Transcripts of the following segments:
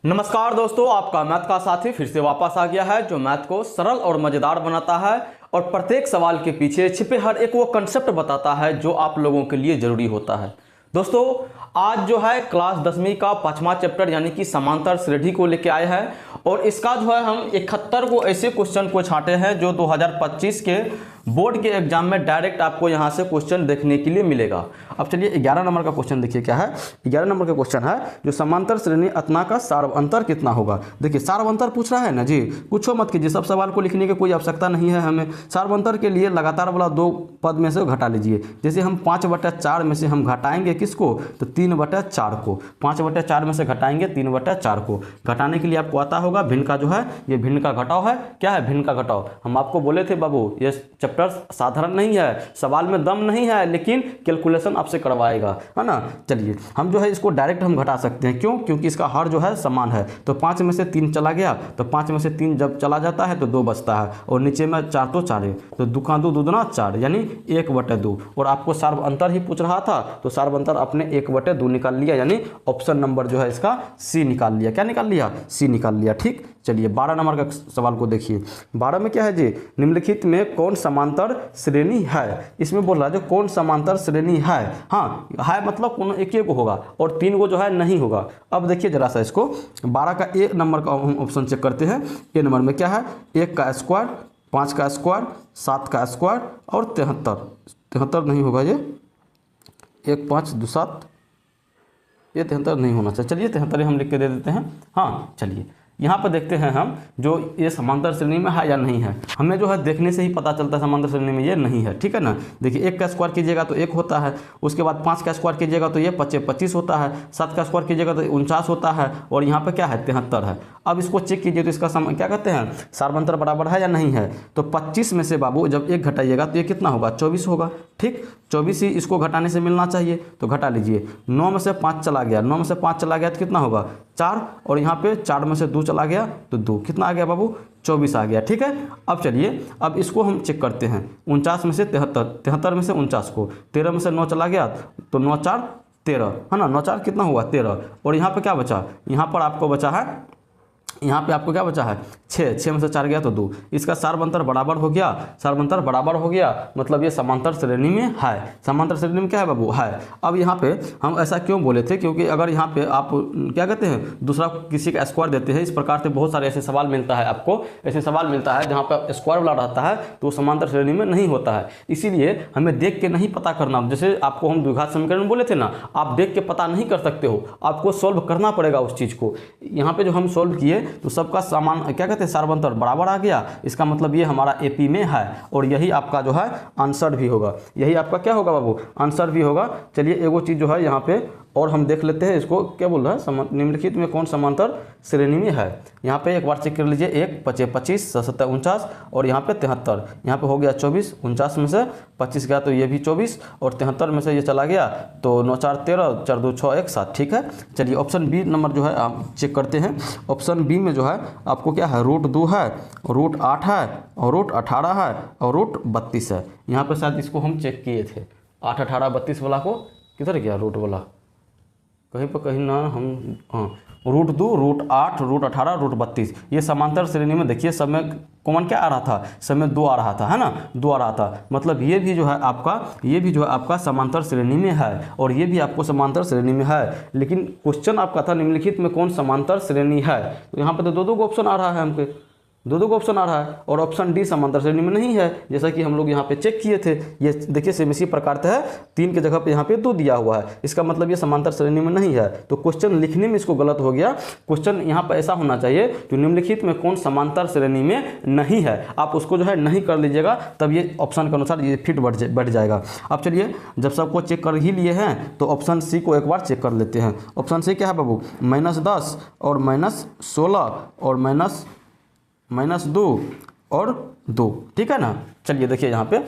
नमस्कार दोस्तों, आपका मैथ का साथी फिर से वापस आ गया है जो मैथ को सरल और मज़ेदार बनाता है और प्रत्येक सवाल के पीछे छिपे हर एक वो कंसेप्ट बताता है जो आप लोगों के लिए ज़रूरी होता है। दोस्तों, आज जो है क्लास 10वीं का 5वां चैप्टर यानी कि समांतर श्रेणी को लेके आए हैं और इसका जो है हम 71 को ऐसे क्वेश्चन को छांटे हैं जो 2025 के बोर्ड के एग्जाम में डायरेक्ट आपको यहाँ से क्वेश्चन देखने के लिए मिलेगा। अब चलिए 11 नंबर का क्वेश्चन देखिए क्या है। 11 नंबर का क्वेश्चन है जो समांतर श्रेणी अतना का सार्वअंतर कितना होगा। देखिए सार्वअंतर पूछ रहा है ना जी, पूछो मत कीजिए, सब सवाल को लिखने की कोई आवश्यकता नहीं है हमें। सार्वअंतर के लिए लगातार वाला 2 पद में से घटा लीजिए। जैसे हम 5/4 में से हम घटाएंगे किसको, तो 3/4 को। 5/4 में से घटाएंगे 3/4 को। घटाने के लिए आपको आता होगा भिन्न का जो है, ये भिन्न का घटाव है। क्या है भिन्न का घटाव? हम आपको बोले थे बाबू ये चैप्टर साधारण नहीं है, सवाल में दम नहीं है, लेकिन कैलकुलेशन आपसे करवाएगा, है ना। चलिए हम जो है इसको डायरेक्ट हम घटा सकते हैं। क्यों? क्योंकि इसका हर जो है समान है। तो 5 में से 3 चला गया, तो 5 में से 3 जब चला जाता है तो 2 बचता है और नीचे में 4 तो 4 है, तो 2 का 2 दूना 4 यानी 1/2। और आपको सार्वअंतर ही पूछ रहा था तो सार्वअंतर आपने 1/2 निकाल लिया, यानी ऑप्शन नंबर जो है इसका सी निकाल लिया। क्या निकाल लिया? सी निकाल लिया। ठीक, चलिए 12 नंबर का सवाल को देखिए। 12 में क्या है जी, निम्नलिखित में कौन समांतर श्रेणी है। इसमें बोल रहा है जो कौन समांतर श्रेणी है। हाँ है मतलब कौन एक को होगा और 3 को जो है नहीं होगा। अब देखिए जरा सा इसको 12 का ए नंबर का हम ऑप्शन चेक करते हैं। ए नंबर में क्या है, 1 का स्क्वायर, 5 का स्क्वायर, 7 का स्क्वायर और 73 नहीं होगा ये, 1 5 2 7, ये 73 नहीं होना चाहिए। चलिए 73 हम लिख के दे देते हैं। हाँ चलिए यहाँ पर देखते हैं हम जो ये समांतर श्रेणी में है या नहीं है। हमें जो है देखने से ही पता चलता है समांतर श्रेणी में ये नहीं है। ठीक है ना। देखिए 1 का स्क्वायर कीजिएगा तो 1 होता है, उसके बाद 5 का स्क्वायर कीजिएगा तो ये 25 होता है, 7 का स्क्वायर कीजिएगा तो 49 होता है और यहाँ पे क्या है 73 है। अब इसको चेक कीजिए तो इसका क्या कहते हैं, सार्वअंतर बराबर है या नहीं है। तो 25 में से बाबू जब 1 घटाइएगा तो ये कितना होगा, 24 होगा। ठीक, 24 ही इसको घटाने से मिलना चाहिए तो घटा लीजिए। 9 में से 5 चला गया, 9 में से 5 चला गया तो कितना होगा 4, और यहाँ पे 4 में से 2 चला गया तो 2, कितना आ गया बाबू 24 आ गया। ठीक है। अब चलिए अब इसको हम चेक करते हैं। 49 में से 73, 73 में से 49 को, 13 में से 9 चला गया तो 9 4 13, है ना। 9 4 कितना हुआ 13, और यहाँ पे क्या बचा, यहाँ पर आपको बचा है, यहाँ पे आपको क्या बचा है 6 में से 4 गया तो 2। इसका सार्वअंतर बराबर हो गया, सार्वअंतर बराबर हो गया मतलब ये समांतर श्रेणी में है। समांतर श्रेणी में क्या है बाबू, है। अब यहाँ पे हम ऐसा क्यों बोले थे, क्योंकि अगर यहाँ पे आप क्या कहते हैं दूसरा किसी का स्क्वायर देते हैं, इस प्रकार से बहुत सारे ऐसे सवाल मिलता है आपको, ऐसे सवाल मिलता है जहाँ पर स्क्वायर वाला रहता है तो समांतर श्रेणी में नहीं होता है। इसीलिए हमें देख के नहीं पता करना। जैसे आपको हम द्विघात समीकरण बोले थे ना, आप देख के पता नहीं कर सकते हो, आपको सोल्व करना पड़ेगा उस चीज़ को। यहाँ पे जो हम सोल्व किए तो सबका समान क्या कहते हैं सार्वअंतर बराबर आ गया। इसका मतलब ये हमारा एपी में है और यही आपका जो है आंसर भी होगा। यही आपका क्या होगा बाबू, आंसर भी होगा। चलिए एगो चीज़ जो है यहाँ पे और हम देख लेते हैं, इसको क्या बोल रहा है, निम्नलिखित में कौन समांतर श्रेणी में है। यहाँ पे एक बार चेक कर लीजिए, 1 5 25 7 49 और यहाँ पे 73, यहाँ पे हो गया 24, 49 में से 25 गया तो ये भी 24 और 73 में से ये चला गया तो 9 4 13, 4 2 6 1 7। ठीक है। चलिए ऑप्शन बी नंबर जो है आप चेक करते हैं। ऑप्शन बी में जो है आपको क्या है, √2 है, √8 है और √18 है और √32 है। यहाँ पे शायद इसको हम चेक किए थे, 8 18 32 वाला को किधर गया रूट वाला, कहीं पर कहीं ना हम, हाँ √2 √8 √18 √32। ये समांतर श्रेणी में देखिए सब में कॉमन क्या आ रहा था, सब में 2 आ रहा था, है ना, 2 आ रहा था। मतलब ये भी जो है आपका, ये भी जो है आपका समांतर श्रेणी में है और ये भी आपको समांतर श्रेणी में है। लेकिन क्वेश्चन आपका था निम्नलिखित में कौन समांतर श्रेणी है, तो यहाँ पर तो 2 ऑप्शन आ रहा है हमको, 2 ऑप्शन आ रहा है और ऑप्शन डी समांतर श्रेणी में नहीं है, जैसा कि हम लोग यहाँ पे चेक किए थे। ये देखिए सेम इसी प्रकार से है, 3 की जगह पे यहाँ पे 2 दिया हुआ है, इसका मतलब ये समांतर श्रेणी में नहीं है। तो क्वेश्चन लिखने में इसको गलत हो गया। क्वेश्चन यहाँ पर ऐसा होना चाहिए जो निम्नलिखित में कौन समांतर श्रेणी में नहीं है, आप उसको जो है नहीं कर लीजिएगा, तब ये ऑप्शन के अनुसार ये फिट बढ़ जाएगा। अब चलिए जब सबको चेक कर ही लिए हैं तो ऑप्शन सी को एक बार चेक कर लेते हैं। ऑप्शन सी क्या है बाबू, -10 और -16 और -2 और 2। ठीक है ना। चलिए देखिए यहाँ पे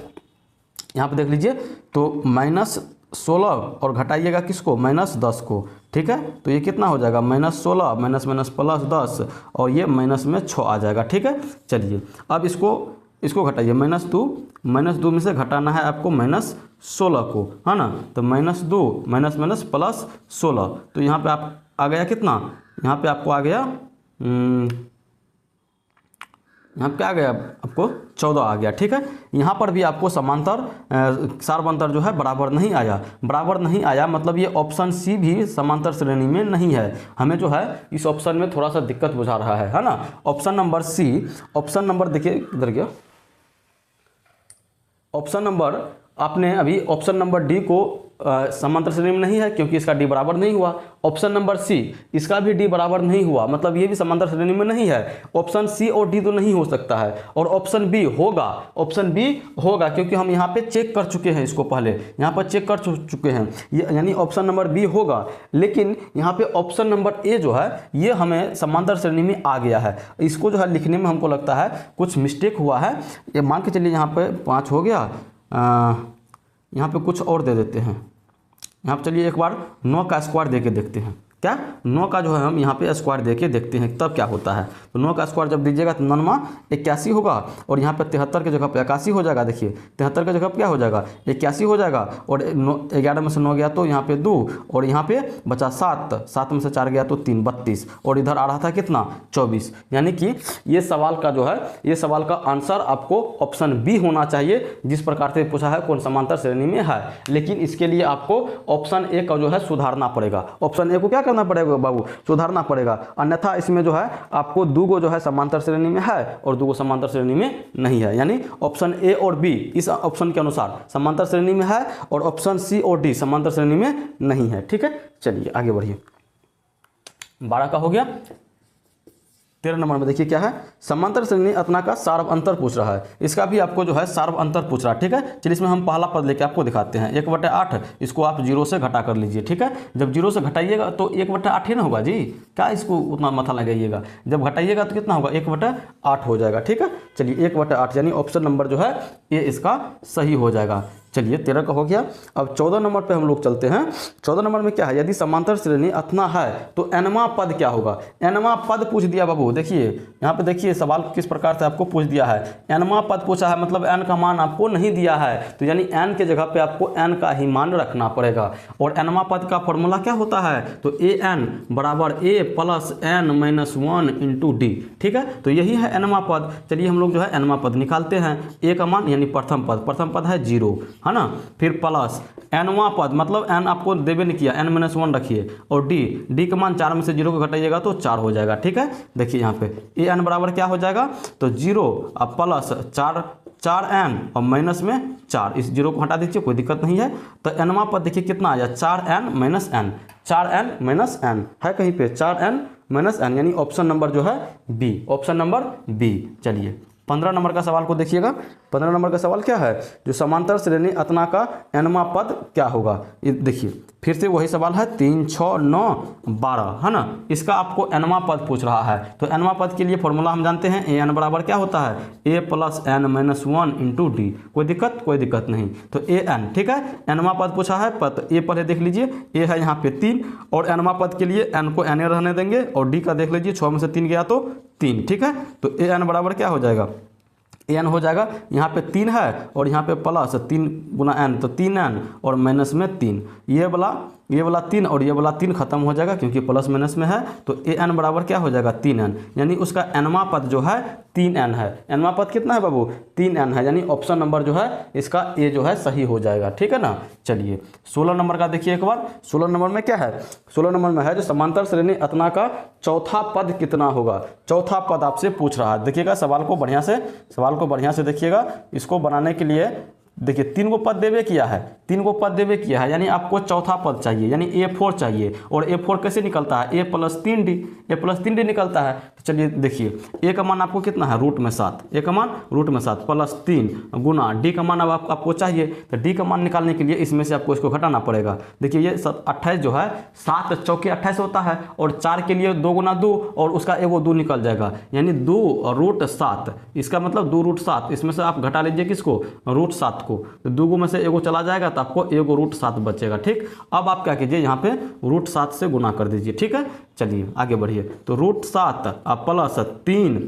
देख लीजिए तो -16 और घटाइएगा किसको, -10 को। ठीक है, तो ये कितना हो जाएगा -16 +10 और ये -6 आ जाएगा। ठीक है। चलिए अब इसको घटाइए, -2 में से घटाना है आपको -16 को, है ना। तो -2 - -+16, तो यहाँ पे आप आ गया कितना, यहाँ पे आपको आ गया यहाँ पे आ गया आपको 14 आ गया। ठीक है, यहाँ पर भी आपको समांतर सार्वअंतर जो है बराबर नहीं आया। बराबर नहीं आया मतलब ये ऑप्शन सी भी समांतर श्रेणी में नहीं है। हमें जो है इस ऑप्शन में थोड़ा सा दिक्कत बुझा रहा है ना। Option number C, option number देखिए इधर गया, ऑप्शन नंबर आपने अभी ऑप्शन नंबर डी को समांतर श्रेणी में नहीं है क्योंकि इसका डी बराबर नहीं हुआ। ऑप्शन नंबर सी, इसका भी डी बराबर नहीं हुआ मतलब ये भी समांतर श्रेणी में नहीं है। ऑप्शन सी और डी तो नहीं हो सकता है। और ऑप्शन बी होगा, ऑप्शन बी होगा क्योंकि हम यहाँ पे चेक कर चुके हैं इसको, पहले यहाँ पर चेक कर चुके हैं, यानी ऑप्शन नंबर बी होगा। लेकिन यहाँ पे ऑप्शन नंबर ए जो है ये हमें समांतर श्रेणी में आ गया है। इसको जो है लिखने में हमको लगता है कुछ मिस्टेक हुआ है। ये मान के चलिए यहाँ पे 5 हो गया, यहाँ पे कुछ और दे देते हैं। यहाँ पे चलिए एक बार 9 का स्क्वायर दे के देखते हैं। क्या 9 का जो है हम यहाँ पे स्क्वायर दे के देखते हैं तब क्या होता है। तो 9 का स्क्वायर जब दीजिएगा तो 9 81 होगा और यहाँ पे 73 की जगह पे 81 हो जाएगा। देखिए 73 की जगह पे क्या हो जाएगा 81 हो जाएगा और 11 में से 9 गया तो यहाँ पे 2 और यहाँ पे बचा 7, 7 में से 4 गया तो 3, 32 और इधर आ रहा था कितना 24। यानी कि ये सवाल का जो है ये सवाल का आंसर आपको ऑप्शन बी होना चाहिए जिस प्रकार से पूछा है कौन समांतर श्रेणी में है। लेकिन इसके लिए आपको ऑप्शन ए का जो है सुधारना पड़ेगा। ऑप्शन ए को क्या करना पड़ेगा बाबू, सुधारना पड़ेगा। अन्यथा इसमें जो है आपको 2 गो जो है समांतर श्रेणी में है और 2 गो समांतर श्रेणी में नहीं है। यानी ऑप्शन ए और बी इस ऑप्शन के अनुसार समांतर श्रेणी में है और ऑप्शन सी और डी समांतर श्रेणी में नहीं है। ठीक है, चलिए आगे बढ़िए। 12 का हो गया। 13 नंबर में देखिए क्या है, समांतर श्रेणी अतना का सार्व अंतर पूछ रहा है। इसका भी आपको जो है सार्व अंतर पूछ रहा है। ठीक है, चलिए इसमें हम पहला पद लेके आपको दिखाते हैं। 1/8 इसको आप 0 से घटा कर लीजिए। ठीक है, जब 0 से घटाइएगा तो 1/8 ही ना होगा जी, क्या इसको उतना माथा लगाइएगा। जब घटाइएगा तो कितना होगा 1/8 हो जाएगा। ठीक है, चलिए 1/8 यानी ऑप्शन नंबर जो है ये इसका सही हो जाएगा। चलिए 13 का हो गया। अब 14 नंबर पे हम लोग चलते हैं। 14 नंबर में क्या है, यदि समांतर श्रेणी अतना है तो एनवा पद क्या होगा। एनवा पद पूछ दिया बाबू। देखिए यहाँ पे देखिए सवाल किस प्रकार से आपको पूछ दिया है। एनवा पद पूछा है मतलब एन का मान आपको नहीं दिया है तो यानी एन के जगह पे आपको एन का ही मान रखना पड़ेगा। और एनवा पद का फॉर्मूला क्या होता है, तो ए एन बराबर A plus N minus 1 into D. ठीक है, तो यही है एनवा पद। चलिए हम लोग जो है एनवा पद निकालते हैं। ए का मान यानी प्रथम पद है 0 है ना, फिर प्लस एनवा पद मतलब एन आपको देवे नहीं किया, n-1 रखिए और डी का मान 4 में से 0 को घटाइएगा तो 4 हो जाएगा। ठीक है, देखिए यहाँ पे ए एन बराबर क्या हो जाएगा, तो 0 अब प्लस 4n और माइनस में 4, इस 0 को हटा दीजिए कोई दिक्कत नहीं है। तो एनवा पद देखिए कितना आया 4n minus n, 4n minus n है कहीं पे 4n माइनस n, यानी ऑप्शन नंबर जो है बी, ऑप्शन नंबर बी। चलिए 15 नंबर का सवाल को देखिएगा। 15 नंबर का सवाल क्या है, जो समांतर श्रेणी अतना का एनवा पद क्या होगा। ये देखिए फिर से वही सवाल है 3, 6, 9, 12 है ना, इसका आपको एनवा पद पूछ रहा है। तो एनवा पद के लिए फॉर्मूला हम जानते हैं, ए एन बराबर क्या होता है A plus N minus 1 into D. कोई दिक्कत नहीं। तो ए एन, ठीक है, एनवा पद पूछा है पद ए पहले देख लीजिए, ए है यहाँ पे 3 और एनवा पद के लिए एन को एन ए रहने देंगे और डी का देख लीजिए 6 में से 3 गया तो 3। ठीक है, तो ए एन बराबर क्या हो जाएगा, एन हो जाएगा यहाँ पे 3 है और यहाँ पे प्लस 3 गुना एन तो 3n और माइनस में 3, ये वाला 3 और ये वाला 3 खत्म हो जाएगा क्योंकि प्लस माइनस में है। तो ए एन बराबर क्या हो जाएगा 3n, यानी उसका एनवा पद जो है 3n है। एनवा पद कितना है बाबू 3n है, यानी ऑप्शन नंबर जो है इसका ए जो है सही हो जाएगा। ठीक है ना। चलिए 16 नंबर का देखिए एक बार। 16 नंबर में क्या है, 16 नंबर में है जो समांतर श्रेणी अतना का चौथा पद कितना होगा। चौथा पद आपसे पूछ रहा है। देखिएगा सवाल को बढ़िया से देखिएगा। इसको बनाने के लिए देखिए 3 गो पद देवे किया है, यानी आपको चौथा पद चाहिए, यानी A4 चाहिए। और A4 कैसे निकलता है, A प्लस 3D निकलता है। तो चलिए देखिए A का मान आपको कितना है रूट में 7, A का मान रूट में 7 प्लस 3 गुना D का मान अब आपको चाहिए। तो D का मान निकालने के लिए इसमें से आपको इसको घटाना पड़ेगा। देखिए ये 28 जो है 7 चौके 28 होता है और 4 के लिए 2 गुना 2 और उसका एगो 2 निकल जाएगा, यानी 2 रूट 7, इसका मतलब 2 रूट 7। इसमें से आप घटा लीजिए किसको, रूट 7 को, तो 2 में से एगो चला जाएगा तो आपको एगो रूट 7 बचेगा। ठीक, अब आप क्या कीजिए यहाँ पे रूट 7 से गुना कर दीजिए। ठीक है, चलिए आगे बढ़िए। तो रूट 7 प्लस 3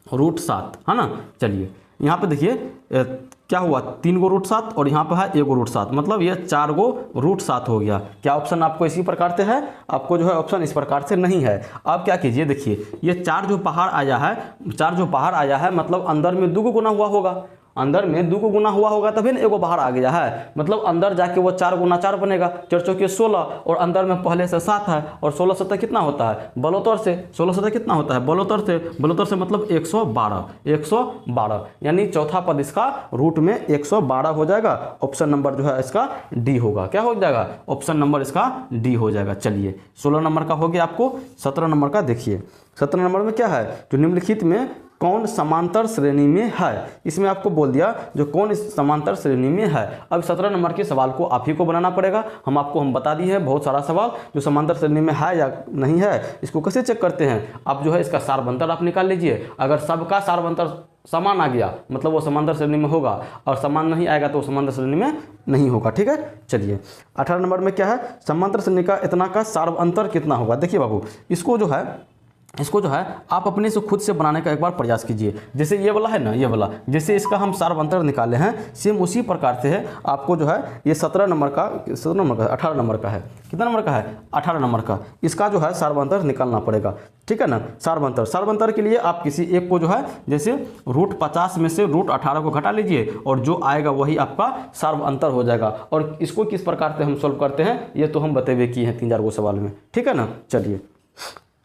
रूट 7 है ना। चलिए यहाँ पे देखिए क्या हुआ 3 गो √7 और यहाँ पे है 1 गो √7, मतलब ये 4 गो √7 हो गया। क्या ऑप्शन आपको इसी प्रकार से है? आपको जो है ऑप्शन इस प्रकार से नहीं है। अब क्या कीजिए, देखिए ये 4 जो बाहर आया है, 4 जो बाहर आया है मतलब अंदर में 2 गुना हुआ होगा, अंदर में 2 गुना हुआ होगा तभी ना 1 बाहर आ गया है, मतलब अंदर जाके वो 4 गुना 4 बनेगा, 4 चौके 16 और अंदर में पहले से 7 है और 16 सतह कितना होता है बलोतर से, 16 सतह कितना होता है बलोतर से, बलोतर से मतलब 112 यानी चौथा पद इसका रूट में 112 हो जाएगा। ऑप्शन नंबर जो है इसका डी होगा। क्या हो जाएगा? ऑप्शन नंबर इसका डी हो जाएगा। चलिए 16 नंबर का हो गया आपको। 17 नंबर का देखिए, 17 नंबर में क्या है, जो निम्नलिखित में कौन समांतर श्रेणी में है, इसमें आपको बोल दिया जो कौन इस समांतर श्रेणी में है। अब 17 नंबर के सवाल को आप ही को बनाना पड़ेगा। हम बता दिए हैं बहुत सारा सवाल जो समांतर श्रेणी में है या नहीं है। इसको कैसे चेक करते हैं? आप जो है इसका सारबंतर आप निकाल लीजिए। अगर सबका सारबंतर समान आ गया मतलब वो समांतर श्रेणी में होगा, और समान नहीं आएगा तो वो समांतर श्रेणी में नहीं होगा। ठीक है, चलिए 18 नंबर में क्या है, समांतर श्रेणी का इतना का सारबंतर कितना होगा। देखिए बाबू, इसको जो है आप अपने से खुद से बनाने का एक बार प्रयास कीजिए। जैसे ये वाला है ना, ये वाला जैसे इसका हम सारबंतर निकाले हैं, सेम उसी प्रकार से है आपको जो है ये 18 नंबर का है। कितना नंबर का है? 18 नंबर का। इसका जो है सारबंतर निकालना पड़ेगा। ठीक है ना, सारबंतर के लिए आप किसी एक को जो है जैसे √50 में से √18 को घटा लीजिए और जो आएगा वही आपका सारबंतर हो जाएगा। और इसको किस प्रकार से हम सोल्व करते हैं ये तो हम बतेबे किए हैं 3-4 गो सवाल में। ठीक है ना, चलिए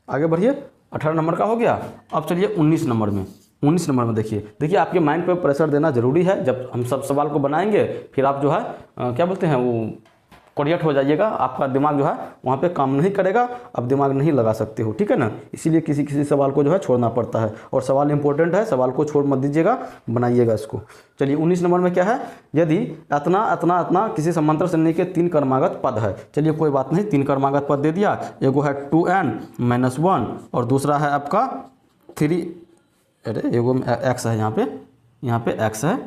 आगे बढ़िए। 18 नंबर का हो गया। अब चलिए 19 नंबर में देखिए आपके माइंड पे प्रेशर देना जरूरी है। जब हम सब सवाल को बनाएंगे फिर आप जो है क्या बोलते हैं वो कोरियट हो जाइएगा, आपका दिमाग जो है वहाँ पे काम नहीं करेगा, आप दिमाग नहीं लगा सकते हो। ठीक है ना, इसीलिए किसी सवाल को जो है छोड़ना पड़ता है, और सवाल इंपॉर्टेंट है, सवाल को छोड़ मत दीजिएगा, बनाइएगा इसको। चलिए 19 नंबर में क्या है, यदि इतना किसी समांतर श्रेणी के 3 क्रमागत पद है। चलिए कोई बात नहीं, 3 क्रमागत पद दे दिया। एगो है 2n-1 और दूसरा है आपका 3, एगो x है यहाँ पे x है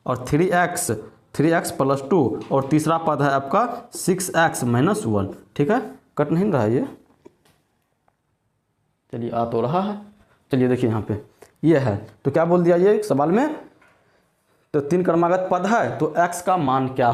और 3x + 2 और तीसरा पद है आपका 6x - 1। ठीक है, कट नहीं रहा है ये, चलिए आ तो रहा है। चलिए देखिए यहाँ पे ये है, तो क्या बोल दिया ये सवाल में, तो 3 क्रमागत पद है तो x का मान क्या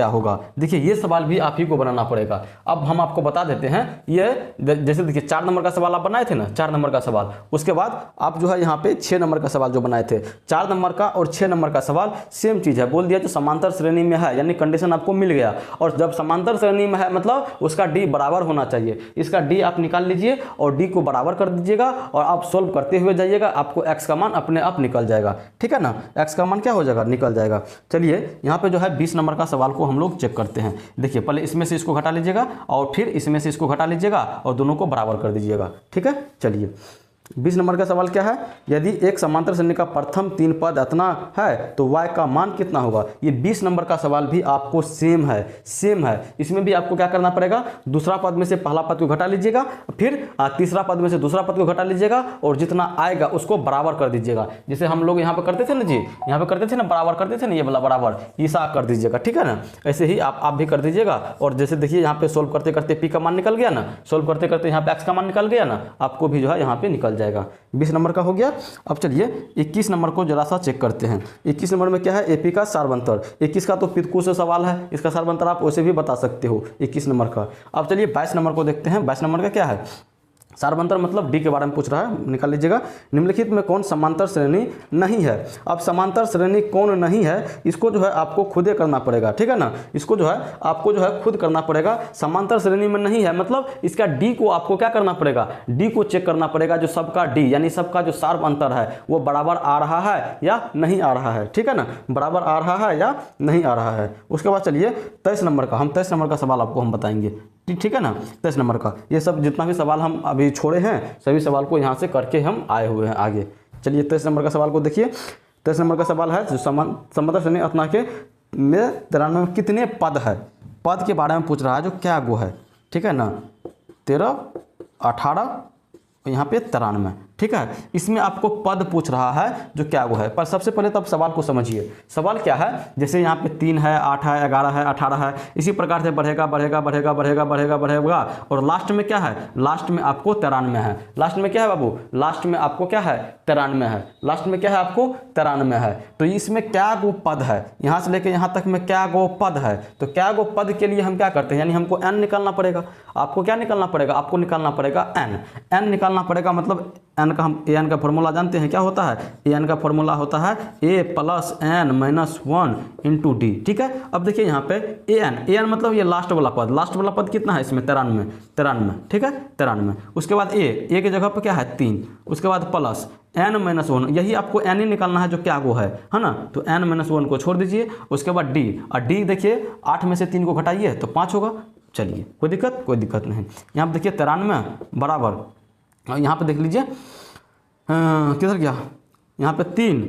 होगा। देखिए ये सवाल भी आप ही को बनाना पड़ेगा। अब हम आपको बता देते हैं, ये जैसे देखिए 4 नंबर का सवाल आप बनाए थे ना, 4 नंबर का सवाल, उसके बाद आप जो है यहाँ पे 6 नंबर का सवाल जो बनाए थे, 4 नंबर का और 6 नंबर का सवाल सेम चीज़ है। बोल दिया जो समांतर श्रेणी में है, यानी कंडीशन आपको मिल गया। और जब समांतर श्रेणी में है मतलब उसका डी बराबर होना चाहिए। इसका डी आप निकाल लीजिए और डी को बराबर कर दीजिएगा और आप सोल्व करते हुए जाइएगा, आपको x का मान अपने आप निकल जाएगा। ठीक है ना, x का मान क्या हो जाएगा, निकल जाएगा। चलिए यहाँ पे जो है 20 नंबर का सवाल को हम लोग चेक करते हैं। देखिए पहले इसमें से इसको घटा लीजिएगा और फिर इसमें से इसको घटा लीजिएगा और दोनों को बराबर कर दीजिएगा। ठीक है, चलिए 20 नंबर का सवाल क्या है, यदि एक समांतर श्रेणी का प्रथम 3 पद इतना है तो y का मान कितना होगा। ये 20 नंबर का सवाल भी आपको सेम है। इसमें भी आपको क्या करना पड़ेगा, दूसरा पद में से पहला पद को घटा लीजिएगा, फिर तीसरा पद में से दूसरा पद को घटा लीजिएगा और जितना आएगा उसको बराबर कर दीजिएगा। जैसे हम लोग यहाँ पे करते थे ना जी, यहाँ पे करते थे ना, बराबर करते थे ना, ये वाला बराबर ईसा कर दीजिएगा। ठीक है ना, ऐसे ही आप भी कर दीजिएगा। और जैसे देखिए यहाँ पे सोल्व करते करते p का मान निकल गया ना, सोल्व करते करते यहाँ पे x का मान निकल गया ना, आपको भी जो है यहाँ पे निकल जाएगा। 20 नंबर का हो गया। अब चलिए 21 नंबर को जरा सा चेक करते हैं। 21 नंबर में क्या है, एपी का सारबंतर। 21 का तो पितकू से सवाल है, इसका सारबंतर आप वैसे भी बता सकते हो 21 नंबर का। अब चलिए 22 नंबर को देखते हैं। 22 नंबर का क्या है, सारबंतर मतलब डी के बारे में पूछ रहा है, निकाल लीजिएगा। निम्नलिखित में कौन समांतर श्रेणी नहीं है। अब समांतर श्रेणी कौन नहीं है, इसको जो है आपको खुदे करना पड़ेगा। ठीक है ना, इसको जो है आपको जो है खुद करना पड़ेगा। समांतर श्रेणी में नहीं है मतलब इसका डी को आपको क्या करना पड़ेगा, डी को चेक करना पड़ेगा। जो सबका डी यानी सबका जो सारबंतर है वो बराबर आ रहा है या नहीं आ रहा है। ठीक है ना, बराबर आ रहा है या नहीं आ रहा है। उसके बाद चलिए 23 नंबर का, हम 23 नंबर का सवाल आपको हम बताएंगे। ठीक है ना, 23 नंबर का ये सब जितना भी सवाल हम अभी छोड़े हैं सभी सवाल को यहाँ से करके हम आए हुए हैं आगे। चलिए 23 नंबर का सवाल को देखिए। 23 नंबर का सवाल है जो समांतर श्रेणी अतना के में 93 में कितने पद है, पद के बारे में पूछ रहा है, जो क्या गो है। ठीक है ना, 13, 18 और यहाँ पे 93। ठीक है। इसमें आपको पद पूछ रहा है जो क्या वो है। पर सबसे पहले तो आप सवाल को समझिए। सवाल क्या है, जैसे यहाँ पे 3 है, 8 है, 11 है, 18 है, इसी प्रकार से बढ़ेगा बढ़ेगा बढ़ेगा बढ़ेगा बढ़ेगा बढ़ेगा और लास्ट में क्या है, लास्ट में आपको 93 है। लास्ट में क्या है बाबू, लास्ट में आपको क्या है, 93 है। लास्ट में क्या है आपको, 93 है। तो इसमें क्या गो पद है, यहाँ से लेकर यहाँ तक में क्या गो पद है। तो क्या गो पद के लिए हम क्या करते हैं, यानी हमको n निकालना पड़ेगा। आपको क्या निकालना पड़ेगा, आपको निकालना पड़ेगा n निकालना पड़ेगा। मतलब n का हम an का फॉर्मूला जानते हैं, क्या होता है, an का फॉर्मूला होता है a plus n minus 1 into D. ठीक है। अब देखिए यहाँ पे an मतलब ये लास्ट वाला पद, लास्ट वाला पद कितना है इसमें, 93। ठीक है, 93। उसके बाद a की जगह पर क्या है 3, उसके बाद प्लस n माइनस 1, यही आपको n ही निकालना है जो क्या वो है ना। तो n माइनस 1 को छोड़ दीजिए। उसके बाद d, और d देखिए 8 में से 3 को घटाइए तो 5 होगा। चलिए कोई दिक्कत, कोई दिक्कत नहीं। यहाँ पर देखिए 93 बराबर, यहाँ पे देख लीजिए किधर गया, यहाँ पे 3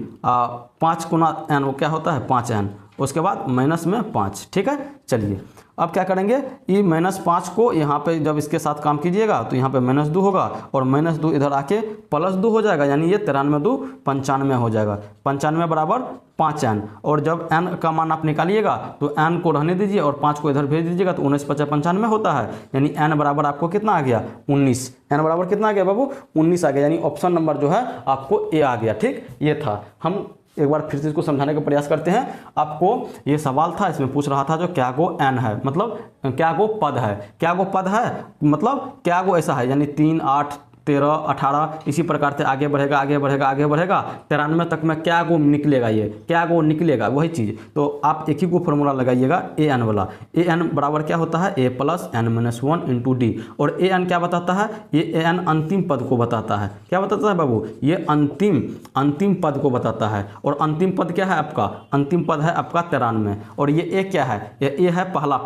5 गुना n, वो क्या होता है 5n, उसके बाद माइनस में 5। ठीक है। चलिए अब क्या करेंगे, ये -5 को यहाँ पे जब इसके साथ काम कीजिएगा तो यहाँ पे -2 होगा और -2 इधर आके +2 हो जाएगा, यानी ये 93 2 95 हो जाएगा। 95 बराबर 5n, और जब n का मान आप निकालिएगा तो n को रहने दीजिए और 5 को इधर भेज दीजिएगा तो 19 5 95 होता है, यानी n बराबर आपको कितना आ गया 19। n बराबर कितना आ गया बाबू, 19 आ गया, यानी ऑप्शन नंबर जो है आपको ए आ गया। ठीक, ये था। हम एक बार फिर से इसको समझाने का प्रयास करते हैं। आपको ये सवाल था, इसमें पूछ रहा था जो क्या गो n है, मतलब क्या गो पद है। क्या गो पद है मतलब क्या गो ऐसा है, यानी 3 8 13 18 इसी प्रकार से आगे बढ़ेगा आगे बढ़ेगा आगे बढ़ेगा 93 तक में क्या गो निकलेगा, ये क्या गो निकलेगा वही चीज़। तो आप एक ही को फॉर्मूला लगाइएगा an वाला। an बराबर क्या होता है, a plus n minus 1 into D. और an क्या बताता है, ये an अंतिम पद को बताता है। क्या बताता है बाबू, ये अंतिम पद को बताता है। और अंतिम पद क्या है आपका, अंतिम पद है आपका 93। और ये a क्या है, ये a है पहला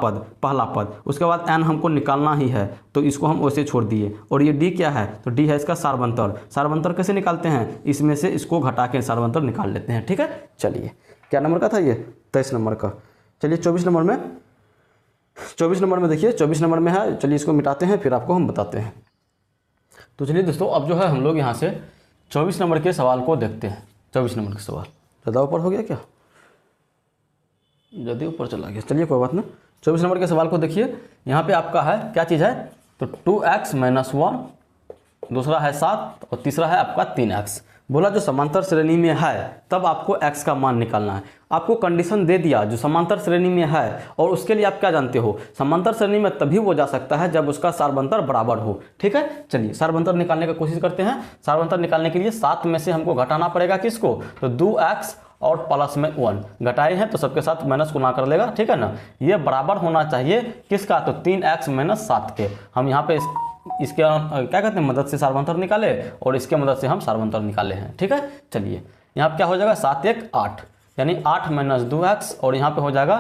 पद। उसके बाद n हमको निकालना ही है तो इसको हम वैसे छोड़ दिए। और ये d क्या है, तो डी है इसका सारवंतर कैसे निकालते हैं, इसमें से इसको घटा के सारवंतर निकाल लेते हैं। ठीक है। चलिए क्या नंबर का था ये, 23 नंबर का। चलिए 24 नंबर में देखिए, 24 नंबर में है। चलिए इसको मिटाते हैं फिर आपको हम बताते हैं। तो चलिए दोस्तों, अब जो है हम लोग यहाँ से 24 नंबर के सवाल को देखते हैं। 24 नंबर के सवाल ज़्यादा ऊपर हो गया क्या, ज़्यादा ऊपर चला गया, चलिए कोई बात नहीं। 24 नंबर के सवाल को देखिए, यहाँ पे आपका है क्या चीज़ है, तो 2x माइनस 1, दूसरा है 7 और तीसरा है आपका 3x। बोला जो समांतर श्रेणी में है तब आपको x का मान निकालना है। आपको कंडीशन दे दिया जो समांतर श्रेणी में है, और उसके लिए आप क्या जानते हो, समांतर श्रेणी में तभी वो जा सकता है जब उसका सारवंतर बराबर हो। ठीक है। चलिए सारवंतर निकालने की कोशिश करते हैं। सारवंतर निकालने के लिए 7 में से हमको घटाना पड़ेगा किसको, तो 2x और प्लस में 1 घटाए हैं तो सबके साथ माइनस को ना कर लेगा। ठीक है ना। ये बराबर होना चाहिए किसका, तो 3x माइनस 7 के। हम यहाँ पे इसके क्या कहते हैं मदद से सारवंतर निकाले और इसके मदद से हम सारवंतर निकाले हैं। ठीक है। चलिए यहाँ पे क्या हो जाएगा, 7 1 8, यानी 8 माइनस 2x, और यहाँ पे हो जाएगा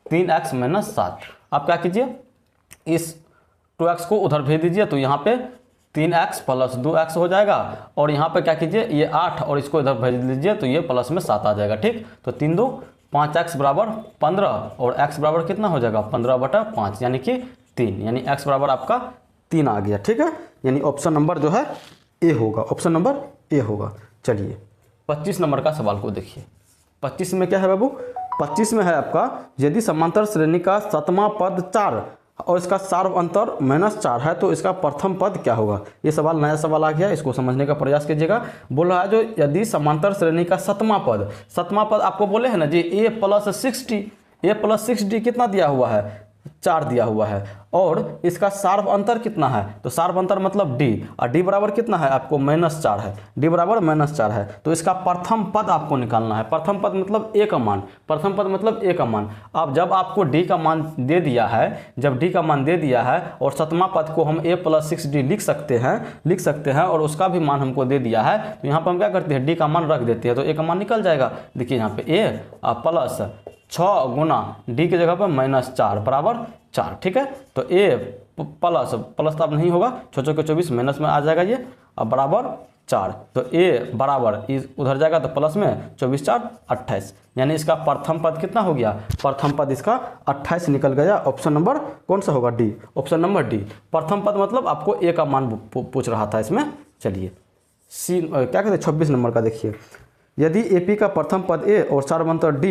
3x माइनस 7। आप क्या कीजिए, इस 2x को उधर भेज दीजिए तो यहाँ पे 3x प्लस 2x हो जाएगा। और यहाँ पे क्या कीजिए, ये 8 और इसको इधर भेज दीजिए तो ये प्लस में 7 आ जाएगा। ठीक, तो 3 2 5x बराबर 15 और x बराबर कितना हो जाएगा 15/5, यानी कि 3, यानी x बराबर आपका 3 आ गया। ठीक है। यानी ऑप्शन नंबर जो है ए होगा, ऑप्शन नंबर ए होगा। चलिए 25 नंबर का सवाल को देखिए। 25 में क्या है बाबू, 25 में है आपका, यदि समांतर श्रेणी का 7वां पद 4 और इसका सार्वअंतर -4 है तो इसका प्रथम पद क्या होगा। ये सवाल नया सवाल आ गया, इसको समझने का प्रयास कीजिएगा। बोल रहा है जो यदि समांतर श्रेणी का 7वां पद आपको बोले हैं ना जी a प्लस 6d कितना दिया हुआ है, 4 दिया हुआ है, और इसका सार्वअंतर कितना है, तो सार्वअंतर मतलब d, और d बराबर कितना है आपको -4 है, d बराबर -4 है। तो इसका प्रथम पद आपको निकालना है। प्रथम पद मतलब a का मान, प्रथम पद मतलब a का मान। अब जब आपको d का मान दे दिया है, और 7वां पद को हम a प्लस 6d लिख सकते हैं और उसका भी मान हमको दे दिया है, तो यहाँ पर हम क्या करते हैं, d का मान रख देते हैं तो a का मान निकल जाएगा। देखिए यहाँ पे a प्लस 6 गुना डी की जगह पर -4 बराबर 4। ठीक है। तो a प्लस तो अब नहीं होगा, 6 के 24 माइनस में आ जाएगा ये, अब बराबर 4। तो a बराबर उधर जाएगा तो प्लस में 24 4 28, यानी इसका प्रथम पद कितना हो गया, प्रथम पद इसका 28 निकल गया। ऑप्शन नंबर कौन सा होगा, डी, ऑप्शन नंबर डी। प्रथम पद मतलब आपको a का मान पूछ रहा था इसमें। चलिए क्या कहते हैं 26 नंबर का देखिए, यदि AP का प्रथम पद A और सार्वंतर D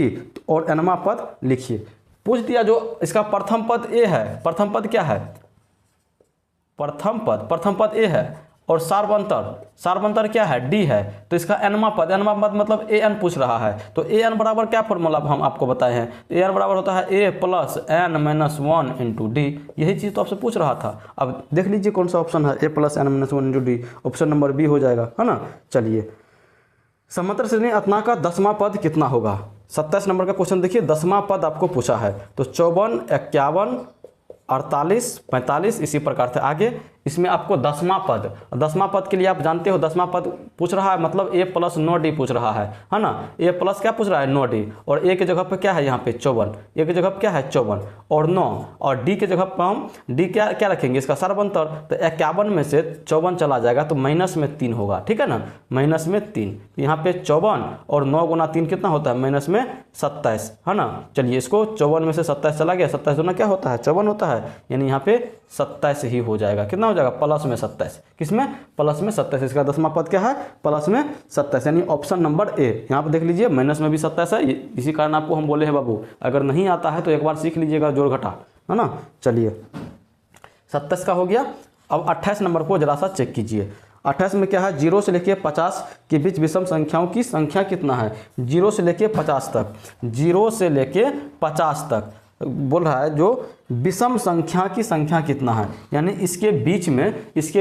और nवां पद लिखिए। पूछ दिया जो इसका प्रथम पद A है, प्रथम पद क्या है, प्रथम पद A है और सार्वंतर क्या है D है, तो इसका nवां पद मतलब AN पूछ रहा है। तो AN बराबर क्या फॉर्मूला हम आपको बताए हैं, AN बराबर होता है A + n - 1 × D। यही चीज़ तो आपसे पूछ रहा था। अब देख लीजिए कौन सा ऑप्शन है, A + n - 1 × D, option number B हो जाएगा, है ना। चलिए, समांतर श्रेणी अतना का 10वां पद कितना होगा। 27 नंबर का क्वेश्चन देखिए, 10वां पद आपको पूछा है, तो 54, 51, 48, 45 इसी प्रकार से आगे। इसमें आपको 10वां पद के लिए आप जानते हो 10वां पद पूछ रहा है, मतलब A + 9D पूछ रहा है ना। A प्लस क्या पूछ रहा है 9D, और A के जगह पे क्या है यहाँ पे 54, A के जगह पे क्या है 54 और 9, और D के जगह पर हम D क्या रखेंगे, इसका सार्वंतर, तो 51 में से 54 चला जाएगा तो -3 होगा, ठीक है ना, -3। यहाँ पे 54 और 9 × 3 कितना होता है, -27, है ना। चलिए, इसको 54 में से 27 चला गया, 27 दूना क्या होता है 54 होता है, यानी यहाँ पे 27 ही हो जाएगा। कितना हो जाएगा, +27, किसमें, +27। इसका 10वां पद क्या है, +27, यानी ऑप्शन नंबर A। यहाँ पे देख लीजिए माइनस में भी 27 है, इसी कारण आपको हम बोले हैं बाबू, अगर नहीं आता है तो एक बार सीख लीजिएगा जोड़ घटा, है ना। चलिए, 27 का हो गया। अब 28 नंबर को जरा सा चेक कीजिए। 28 में क्या है, 0 से लेके 50 के बीच विषम संख्याओं की संख्या कितना है। 0 से लेके 50 तक, 0 से लेके 50 तक बोल रहा है जो विषम संख्या की संख्या कितना है, यानी इसके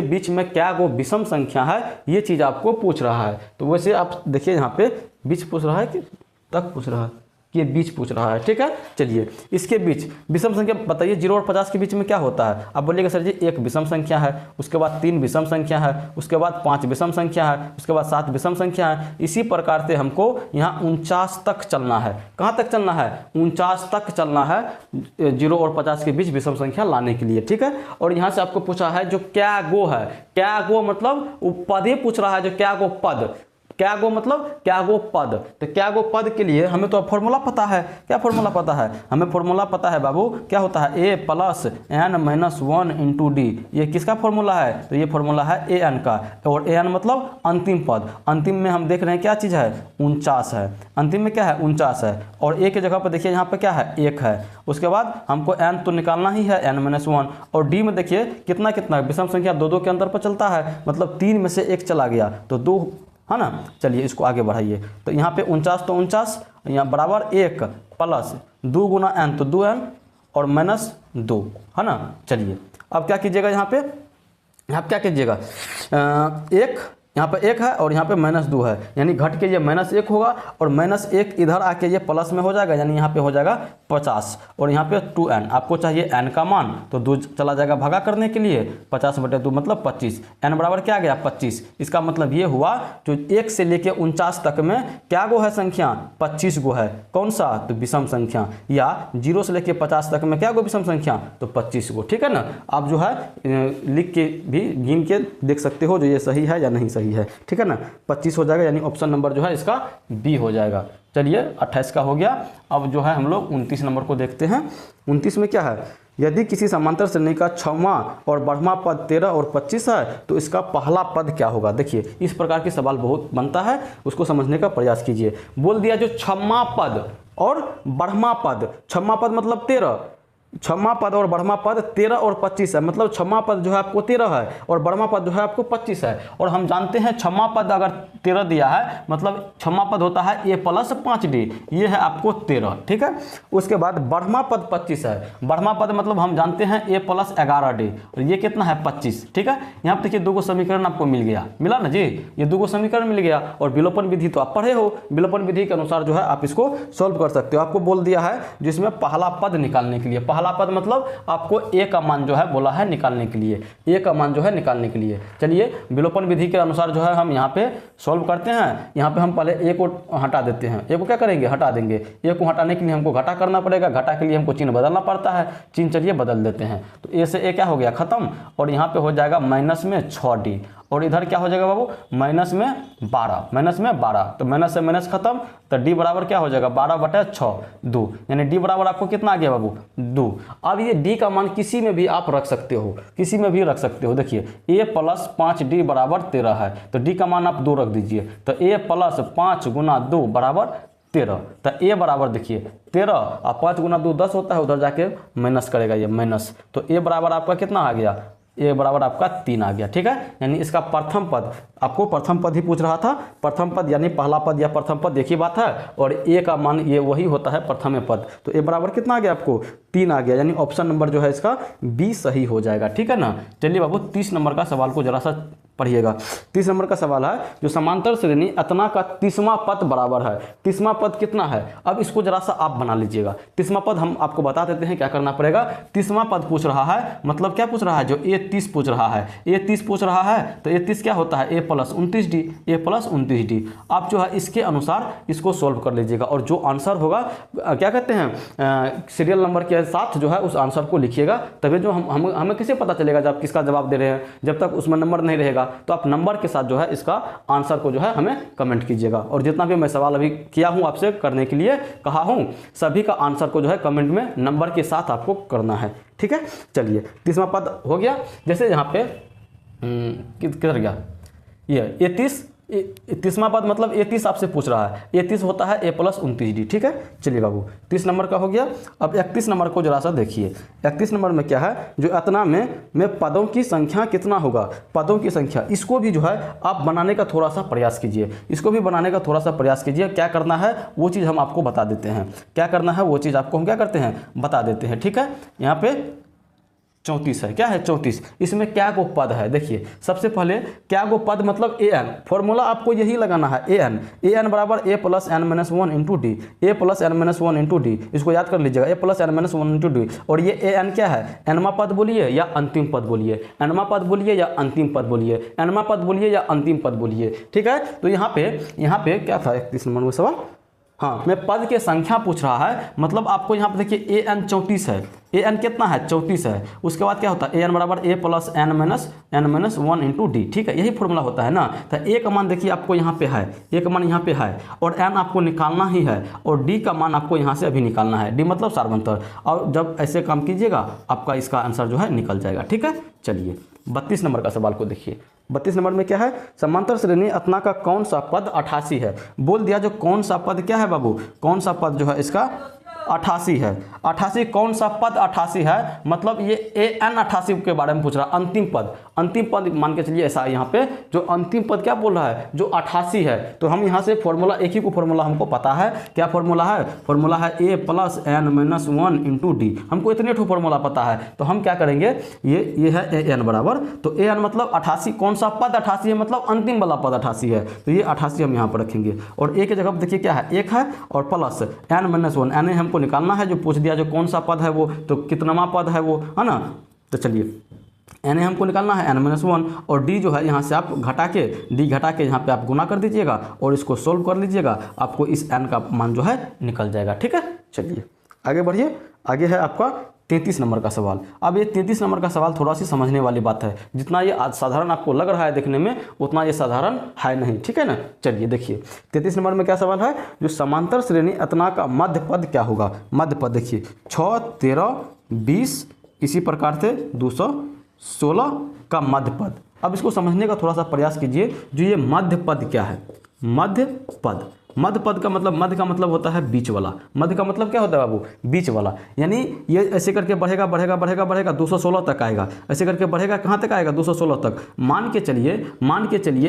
बीच में क्या वो विषम संख्या है, ये चीज़ आपको पूछ रहा है। तो वैसे आप देखिए यहाँ पे बीच पूछ रहा है कि तक पूछ रहा है, कि बीच पूछ रहा है, ठीक है। चलिए, इसके बीच विषम संख्या बताइए, 0 और 50 के बीच में क्या होता है। आप बोलिएगा सर जी 1 विषम संख्या है, उसके बाद 3 विषम संख्या है, उसके बाद 5 विषम संख्या है, उसके बाद 7 विषम संख्या है। इसी प्रकार से हमको यहाँ 49 तक चलना है। कहाँ तक चलना है, 49 तक चलना है 0 और 50 के बीच विषम संख्या लाने के लिए, ठीक है। और यहाँ से आपको पूछा है जो क्या गो है, क्या गो मतलब पद ही पूछ रहा है, जो क्या गो पद, क्या गो मतलब क्या गो पद। तो क्या गो पद के लिए हमें तो फॉर्मूला पता है, क्या फॉर्मूला पता है, हमें फॉर्मूला पता है बाबू, क्या होता है A + n - 1 × D। ये किसका फॉर्मूला है, तो ये फॉर्मूला है AN का, और AN मतलब अंतिम पद। अंतिम में हम देख रहे हैं क्या चीज़ है, 49 है, अंतिम में क्या है 49 है, और A के जगह पर देखिए यहाँ पे क्या है 1 है। उसके बाद हमको n तो निकालना ही है, n - 1, और D में देखिए कितना विषम संख्या 2 के अंतर पर चलता है, मतलब 3 में से 1 चला गया तो 2, है ना। चलिए, इसको आगे बढ़ाइए, तो यहाँ पे 49 तो 49, यहाँ बराबर 1 + 2 × n तो 2n और -2, है ना। चलिए, अब क्या कीजिएगा, यहाँ पे आप क्या कीजिएगा, 1 यहाँ पे 1 है और यहाँ पे -2 है, यानी घट के ये -1 होगा, और -1 इधर आके ये प्लस में हो जाएगा, यानी यहाँ पे हो जाएगा 50, और यहाँ पे 2n। आपको चाहिए n का मान, तो 2 चला जाएगा भागा करने के लिए, 50/2 मतलब 25, n बराबर क्या आ गया 25। इसका मतलब ये हुआ जो 1 से लेके 49 तक में क्या गो है संख्या, 25 गो है। कौन सा, तो विषम संख्या, या 0 से लेके 50 तक में क्या गो विषम संख्या, तो 25 गो, ठीक है ना। आप जो है लिख के भी गिन के देख सकते हो जो ये सही है या नहीं सही है, ठीक है ना। 25 हो जाएगा, यानी ऑप्शन नंबर जो है इसका B हो जाएगा। चलिए, 28 का हो गया। अब जो है हम लोग 29 नंबर को देखते हैं। 29 में क्या है, यदि किसी समांतर श्रेणी का 6वां और 12वां पद 13 और 25 है तो इसका पहला पद क्या होगा। देखिए, इस प्रकार के सवाल बहुत बनता है, उसको समझने का प्रयास कीजिए। बोल दिया जो 6वां पद और 12वां पद, 6वां पद मतलब 13, 6वां पद और 12वां पद 13 और 25 है, मतलब 6वां पद जो है आपको 13 है और 12वां पद जो है आपको 25 है। और हम जानते हैं 6वां पद अगर 13 दिया है, मतलब 6वां पद होता है A + 5D, ये है आपको 13, ठीक है। उसके बाद 12वां पद 25 है, 12वां पद मतलब हम जानते हैं A + 11D, और ये कितना है 25, ठीक है। यहाँ पर देखिए 2 समीकरण आपको मिल गया, मिला ना जी, ये 2 समीकरण मिल गया। और विलोपन विधि तो आप पढ़े हो, विलोपन विधि के अनुसार जो है आप इसको सॉल्व कर सकते हो। आपको बोल दिया है जिसमें पहला पद निकालने के लिए, पहला पद मतलब आपको A का मान जो है बोला है निकालने के लिए, A का मान जो है निकालने के लिए। चलिए, विलोपन विधि के अनुसार जो है हम यहाँ पे सॉल्व करते हैं। यहाँ पे हम पहले A को हटा देते हैं, A को क्या करेंगे, हटा देंगे। A को हटाने के लिए हमको घटा करना पड़ेगा, घटा के लिए हमको चिन्ह बदलना पड़ता है, चिन्ह चलिए बदल देते हैं। तो A से A क्या हो गया खत्म, और यहाँ पे हो जाएगा -6D। और इधर क्या हो जाएगा बाबू, माइनस में 12, माइनस में 12, तो माइनस से माइनस खत्म, तो डी बराबर क्या हो जाएगा 12/6 2, यानी डी बराबर आपको कितना आ गया बाबू 2। अब ये डी का मान किसी में भी आप रख सकते हो, किसी में भी रख सकते हो। देखिए a + 5d = 13 है, तो डी का मान आप 2 रख दीजिए, तो a + 5 × 2 = 13, तो a बराबर देखिए 13 और 5 × 2 10 होता है, उधर जाके माइनस करेगा ये माइनस, तो a बराबर आपका कितना आ गया, a बराबर आपका 3 आ गया। ठीक है, यानी इसका प्रथम पद, आपको प्रथम पद ही पूछ रहा था, प्रथम पद यानी पहला पद या प्रथम पद एक ही बात है, और a का मान ये वही होता है प्रथम पद, तो a बराबर कितना आ गया आपको 3 आ गया, यानी ऑप्शन नंबर जो है इसका बी सही हो जाएगा। ठीक है ना। चलिए बाबू 30 नंबर का सवाल को जरा सा पढ़िएगा। 30 नंबर का सवाल है, जो समांतर श्रेणी अतना का 30वां पद बराबर है, 30वां पद कितना है, अब इसको जरा सा आप बना लीजिएगा। 30वां पद हम आपको बता देते हैं क्या करना पड़ेगा। 30वां पद पूछ रहा है, मतलब क्या पूछ रहा है, जो a 30 पूछ रहा है, a 30 पूछ रहा है, तो a 30 क्या होता है, a + 29d, a + 29d। आप जो है इसके अनुसार इसको सोल्व कर लीजिएगा, और जो आंसर होगा क्या कहते हैं, सीरियल नंबर के साथ जो है उस आंसर को लिखिएगा, तभी जो हमें कैसे पता चलेगा जब किसका जवाब दे रहे हैं, जब तक उसमें नंबर नहीं रहेगा, तो आप नंबर के साथ जो है इसका आंसर को जो है हमें कमेंट कीजिएगा। और जितना भी मैं सवाल अभी किया हूं, आपसे करने के लिए कहा हूं, सभी का आंसर को जो है कमेंट में नंबर के साथ आपको करना है। ठीक है, चलिए 30वां पद हो गया। जैसे यहाँ पे किधर गया ये 30वां पद, मतलब a 30 आपसे पूछ रहा है, a 30 होता है a + 29d। ठीक है, चलिए बाबू 30 नंबर का हो गया। अब 31 नंबर को जरा सा देखिए। 31 नंबर में क्या है, जो अतना में पदों की संख्या कितना होगा, पदों की संख्या, इसको भी जो है आप बनाने का थोड़ा सा प्रयास कीजिए, इसको भी बनाने का थोड़ा सा प्रयास कीजिए। क्या करना है वो चीज़ हम आपको बता देते हैं, क्या करना है वो चीज़ आपको हम क्या करते हैं बता देते हैं। ठीक है, यहाँ पे 34 है, क्या है 34, इसमें क्या गो पद है, देखिए सबसे पहले क्या गो पद, मतलब an, फॉर्मूला आपको यही लगाना है an बराबर a + n - 1 × d, a + n - 1 × d, इसको याद कर लीजिएगा, a + n - 1 × d। और ये an क्या है, nवां पद बोलिए या अंतिम पद बोलिए, nवां पद बोलिए या अंतिम पद बोलिए, nवां पद बोलिए या अंतिम पद बोलिए। ठीक है, तो यहाँ पे क्या था 31 नंबर में सवाल, हाँ मैं पद के संख्या पूछ रहा है, मतलब आपको यहाँ पे देखिए an 34 है, an कितना है 34 है, उसके बाद क्या होता है an बराबर a + n - 1 × d। ठीक है, यही फॉर्मूला होता है ना। तो a का मान देखिए आपको यहाँ पे है, a का मान यहाँ पे है, और n आपको निकालना ही है, और d का मान आपको यहाँ से अभी निकालना है, d मतलब सार्वंतर। और जब ऐसे काम कीजिएगा आपका इसका आंसर जो है निकल जाएगा। ठीक है, चलिए 32 नंबर का सवाल को देखिए। 32 नंबर में क्या है, समांतर श्रेणी अतना का कौन सा पद 88 है, बोल दिया जो कौन सा पद क्या है बाबू, कौन सा पद जो है इसका 88 है। 88 कौन सा पद 88 है, मतलब ये an 88 के बारे में पूछ रहा है, अंतिम पद मान के चलिए ऐसा है, यहाँ पे जो अंतिम पद क्या बोल रहा है, जो 88 है। तो हम यहाँ से फॉर्मूला, एक ही को फॉर्मूला हमको पता है, क्या फॉर्मूला है, फॉर्मूला है a + n - 1 × d, हमको इतने ठो फॉर्मूला पता है। तो हम क्या करेंगे, ये है an बराबर, तो an मतलब 88, कौन सा पद 88 है, मतलब अंतिम वाला पद 88 है, तो ये 88 हम यहाँ पर रखेंगे। और a की जगह देखिए क्या है, 1 है, और प्लस n - 1, n हमको निकालना है, जो पूछ दिया जो कौन सा पद है वो, तो कितनावा पद है वो, है ना। तो चलिए n हमको निकालना है n - 1, और d जो है यहाँ से आप घटा के यहाँ पे आप गुना कर दीजिएगा, और इसको सोल्व कर लीजिएगा, आपको इस n का मान जो है निकल जाएगा। ठीक है, चलिए आगे बढ़िए। आगे है आपका 33 नंबर का सवाल। अब ये 33 नंबर का सवाल थोड़ा सी समझने वाली बात है, जितना ये साधारण आपको लग रहा है देखने में, उतना ये साधारण है नहीं। ठीक है ना, चलिए देखिए 33 नंबर में क्या सवाल है, जो समांतर श्रेणी अतना का मध्य पद क्या होगा। मध्य पद देखिए 6, 13, 20, इसी प्रकार से 216 का मध्य पद। अब इसको समझने का थोड़ा सा प्रयास कीजिए, जो ये मध्य पद क्या है, मध्य पद, मध्य पद का मतलब, मध्य का मतलब होता है बीच वाला, मध्य का मतलब क्या होता है बाबू, बीच वाला। यानी ये ऐसे करके बढ़ेगा 216 तक आएगा, ऐसे करके बढ़ेगा कहाँ तक आएगा, 216 तक। मान के चलिए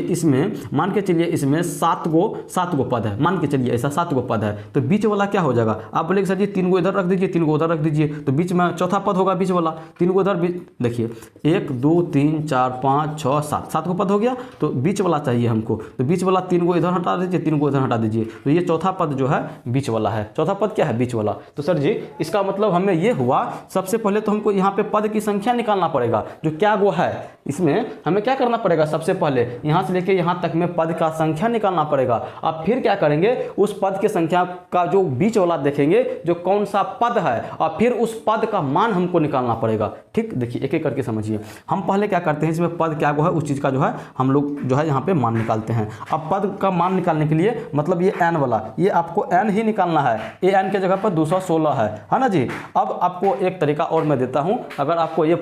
इसमें 7 गो पद है, मान के चलिए ऐसा 7 गो पद है, तो बीच वाला क्या हो जाएगा, आप बोलेंगे सर जी 3 गो इधर रख दीजिए, 3 गो उधर रख दीजिए, तो बीच में चौथा पद होगा बीच वाला, 3 गो इधर, देखिए 1 2 3 4 5 6 7 गो पद हो गया, तो बीच वाला चाहिए हमको, तो बीच वाला 3 गो इधर हटा दीजिए, 3 गो इधर हटा दीजिए, लीजिए, तो ये चौथा पद जो है बीच वाला है। चौथा पद क्या है? बीच वाला। तो सर जी इसका मतलब हमें ये हुआ, सबसे पहले तो हमको यहाँ पे पद की संख्या निकालना पड़ेगा जो क्या वो है। इसमें हमें क्या करना पड़ेगा? सबसे पहले यहाँ से लेके यहाँ तक में पद का संख्या निकालना पड़ेगा। अब फिर क्या करेंगे? उस पद की संख्या का जो बीच वाला देखेंगे जो कौन सा पद है, और फिर उस पद का मान हमको निकालना पड़ेगा। ठीक, देखिए एक एक करके समझिए। हम पहले क्या करते हैं, इसमें पद क्या वो है उस चीज़ का जो है हम लोग जो है यहाँ पे मान निकालते हैं। अब पद का मान निकालने के लिए मतलब ये n वाला, ये आपको n ही निकालना है। ये n के जगह पर 216 है ना जी। अब आपको एक तरीका और मैं देता हूँ, अगर आपको ये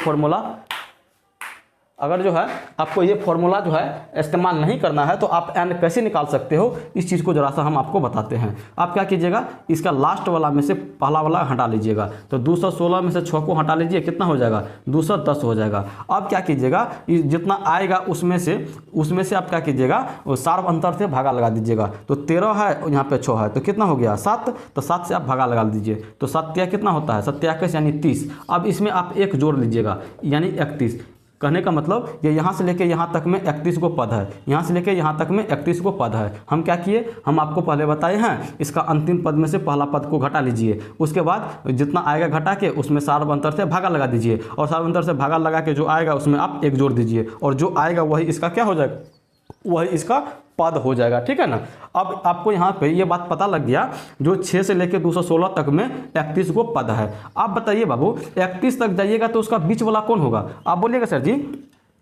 फॉर्मूला जो है इस्तेमाल नहीं करना है तो आप n कैसे निकाल सकते हो, इस चीज़ को जरा सा हम आपको बताते हैं। आप क्या कीजिएगा, इसका लास्ट वाला में से पहला वाला हटा लीजिएगा, तो 216 में से 6 को हटा लीजिए, कितना हो जाएगा? 210 हो जाएगा। अब क्या कीजिएगा, जितना आएगा उसमें से आप क्या कीजिएगा, सार्व अंतर से भागा लगा दीजिएगा। तो 13 है, यहाँ पे 6 है, तो कितना हो गया? 7। तो 7 से आप भागा लगा दीजिए, तो 7 कितना होता है? 7 यानी 30। अब इसमें आप एक जोड़ लीजिएगा यानी 31। कहने का मतलब ये यहाँ से लेके यहाँ तक में 31 को पद है, यहाँ से लेके यहाँ तक में 31 को पद है। हम क्या किए, हम आपको पहले बताए हैं, इसका अंतिम पद में से पहला पद को घटा लीजिए, उसके बाद जितना आएगा घटा के उसमें सार्व अंतर से भागा लगा दीजिए, और सार्व अंतर से भागा लगा के जो आएगा उसमें आप एक जोड़ दीजिए, और जो आएगा वही इसका क्या हो जाएगा? वही इसका पद हो जाएगा। ठीक है ना। अब आपको यहाँ पे ये बात पता लग गया, जो 6 से लेकर 216 तक में 31 को पद है। आप बताइए बाबू, 31 तक जाइएगा तो उसका बीच वाला कौन होगा? आप बोलिएगा सर जी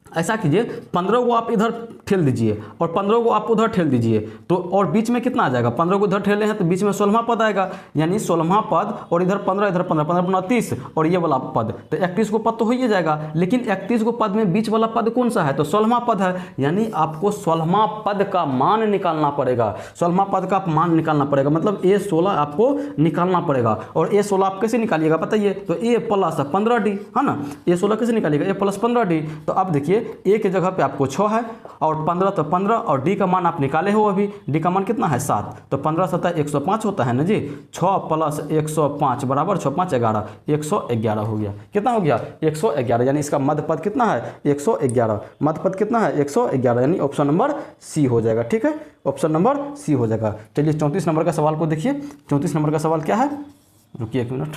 ऐसा कीजिए, 15 को आप इधर ठेल दीजिए और 15 को आप उधर ठेल दीजिए, तो और बीच में कितना आ जाएगा? 15 को उधर ठेले हैं तो बीच में 16वां पद आएगा, यानी 16वां पद, और इधर 15 इधर 15 15 15 30 और ये वाला पद, तो 31 को पद तो हो ही जाएगा। लेकिन 31 को पद में बीच वाला पद कौन सा है? तो 16वां पद है, यानी आपको 16वां पद का मान निकालना पड़ेगा। 16वां पद का मान निकालना पड़ेगा, मतलब A16 आपको निकालना पड़ेगा। और A16 आप कैसे निकालिएगा बताइए? तो A प्लस 15D है ना। A16 कैसे निकालिएगा? A plus 15D। तो अब देखिए A की जगह पे आपको 6 है और 15 तो 15, और D का मान आप निकाले हो अभी, D का मान कितना है? 7। तो 15 7 105 होता है ना जी। 6 प्लस 105 बराबर 6 5 11, 111 हो गया। कितना हो गया? 111, यानी इसका मध्य पद कितना है? 111। मध्य पद कितना है? 111, यानी ऑप्शन नंबर सी हो जाएगा। ठीक है, ऑप्शन नंबर सी हो जाएगा। चलिए 34 नंबर का सवाल को देखिए। 34 नंबर का सवाल क्या है? रुकिए एक मिनट।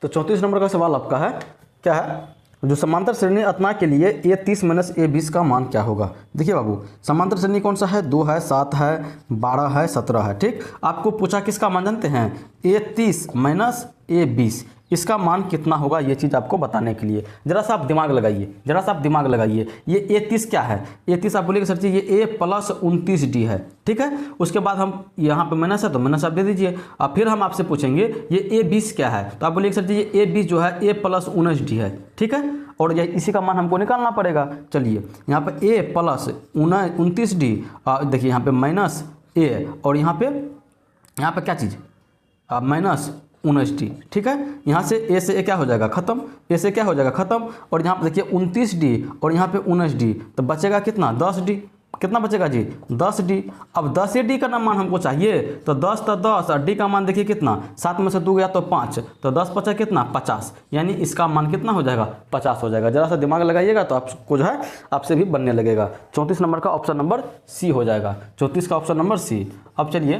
तो 34 नंबर का सवाल आपका है, क्या है? जो समांतर श्रेणी अतना के लिए A30 माइनस A20 का मान क्या होगा? देखिए बाबू, समांतर श्रेणी कौन सा है? 2 है, 7 है, 12 है, 17 है। ठीक, आपको पूछा किसका मान जानते हैं? A30 माइनस A20, इसका मान कितना होगा? ये चीज़ आपको बताने के लिए जरा सा आप दिमाग लगाइए, ये A30 क्या है? A30 आप बोलिएगा सर जी ये A प्लस 29D है। ठीक है, उसके बाद हम यहाँ पे माइनस है तो माइनस आप दे दीजिए। अब फिर हम आपसे पूछेंगे ये A20 क्या है, तो आप बोलिएगा सर जी ये A20 जो है A प्लस 19D है। ठीक है, और यह इसी का मान हमको निकालना पड़ेगा। चलिए यहाँ पे A प्लस 29D, देखिए यहाँ पे माइनस A, और यहाँ पे क्या चीज़? Minus 19D। ठीक है, यहाँ से A से A क्या हो जाएगा? खत्म। A से क्या हो जाएगा? खत्म। और यहाँ पे देखिए 29D और यहाँ पे 19D, तो बचेगा कितना? 10D। कितना बचेगा जी? 10D। अब 10D का मान हमको चाहिए, तो 10 तो 10 और D का मान देखिए कितना? 7 में से 2 गया तो 5, तो 10 बचा कितना? 50, यानी इसका मान कितना हो जाएगा? 50 हो जाएगा। जरा सा दिमाग लगाइएगा तो आपको जो है आपसे भी बनने लगेगा। 34 नंबर का ऑप्शन नंबर सी हो जाएगा। 34 का ऑप्शन नंबर सी। अब चलिए